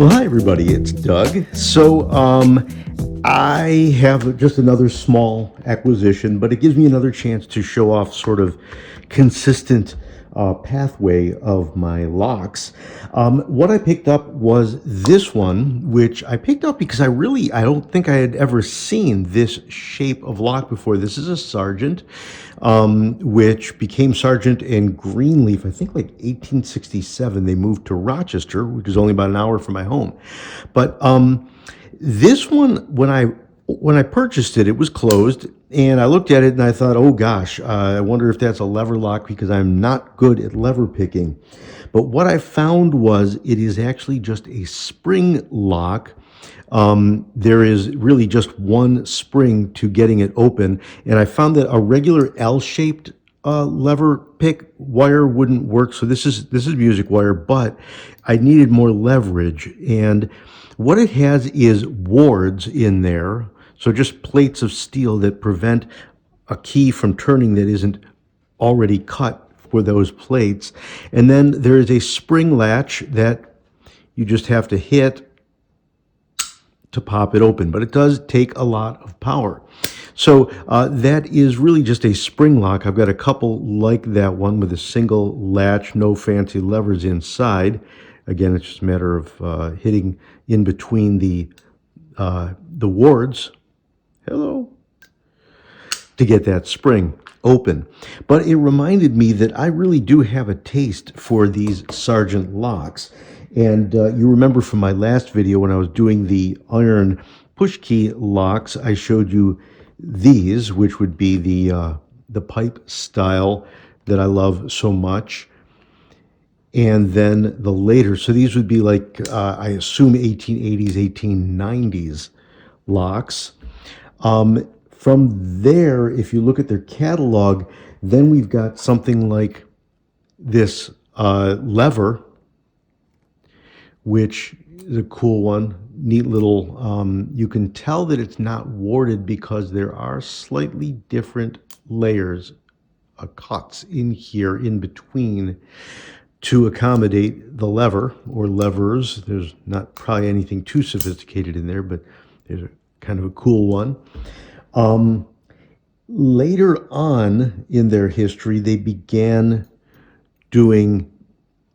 Well, hi everybody, it's Doug. I have just another small acquisition, but it gives me another chance to show off sort of consistent pathway of my locks. What I picked up was this one, which I picked up because I don't think I had ever seen this shape of lock before. This is a Sargent, which became Sargent and Greenleaf, I think like 1867. They moved to Rochester, which is only about an hour from my home. But this one, when I purchased it, it was closed, and I looked at it and I thought, oh gosh, I wonder if that's a lever lock because I'm not good at lever picking. But what I found was it is actually just a spring lock. There is really just one spring to getting it open, and I found that a regular L-shaped lever pick wire wouldn't work. So this is music wire, but I needed more leverage, and what it has is wards in there. So just plates of steel that prevent a key from turning that isn't already cut for those plates. And then there is a spring latch that you just have to hit to pop it open, but it does take a lot of power. So that is really just a spring lock. I've got a couple like that one with a single latch, no fancy levers inside. Again, it's just a matter of hitting in between the wards. Hello. To get that spring open. But it reminded me that I really do have a taste for these Sargent locks. And you remember from my last video when I was doing the iron push key locks, I showed you these, which would be the pipe style that I love so much. And then the later, so these would be like, I assume 1880s, 1890s locks. From there, if you look at their catalog, then we've got something like this lever, which is a cool one, neat little, you can tell that it's not warded because there are slightly different layers, cuts in here in between to accommodate the lever or levers. There's not probably anything too sophisticated in there, but there's a kind of a cool one. Later on in their history, they began doing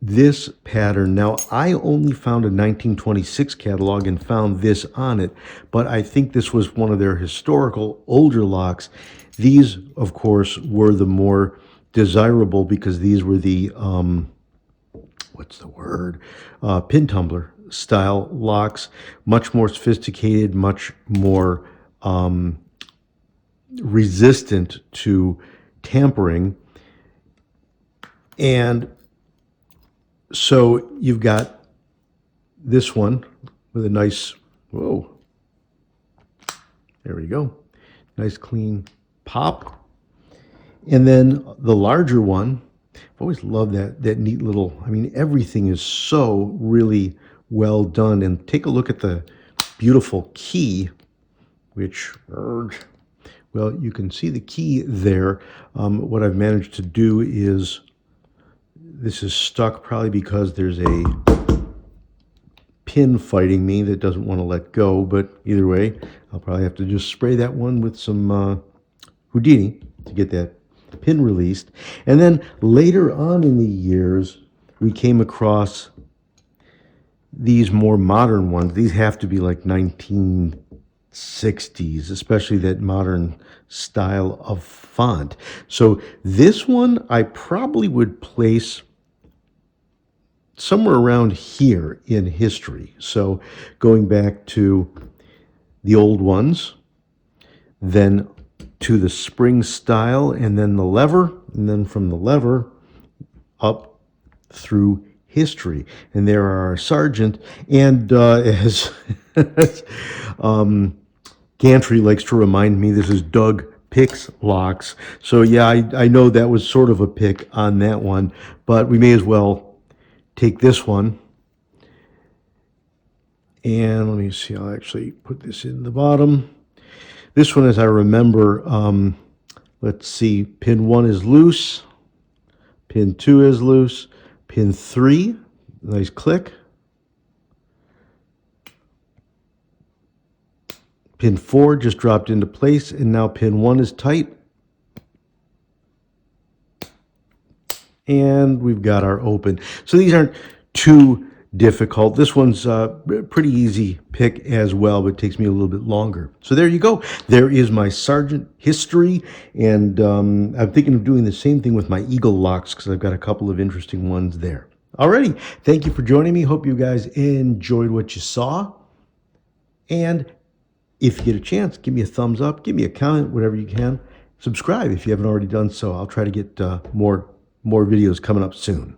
this pattern. Now, I only found a 1926 catalog and found this on it, but I think this was one of their historical older locks. These, of course, were the more desirable because these were the, what's the word? Pin tumbler style locks, much more sophisticated, much more resistant to tampering. And so you've got this one with a nice, whoa, there we go, nice clean pop. And then the larger one, I've always loved that neat little, I mean, everything is so really well done. And take a look at the beautiful key, which, well, you can see the key there. What I've managed to do is, this is stuck probably because there's a pin fighting me that doesn't want to let go, but either way, I'll probably have to just spray that one with some Houdini to get that pin released. And then later on in the years, we came across these more modern ones. These have to be like 1960s, especially that modern style of font. So this one I probably would place somewhere around here in history. So going back to the old ones, then to the spring style, and then the lever, and then from the lever up through history. And there are our Sargent, and as Gantry likes to remind me, this is Doug Picks locks. So yeah, I know that was sort of a pick on that one, but we may as well take this one. And let me see, I'll actually put this in the bottom. This one, as I remember, let's see, pin 1 is loose, pin 2 is loose, pin 3, nice click, Pin 4 just dropped into place, and now pin 1 is tight. And we've got our open. So these aren't too difficult. This one's pretty easy pick as well, but it takes me a little bit longer. So there you go. There is my Sargent history, and I'm thinking of doing the same thing with my Eagle locks because I've got a couple of interesting ones there. Alrighty, thank you for joining me. Hope you guys enjoyed what you saw. And if you get a chance, give me a thumbs up, give me a comment, whatever you can. Subscribe if you haven't already done so. I'll try to get more videos coming up soon.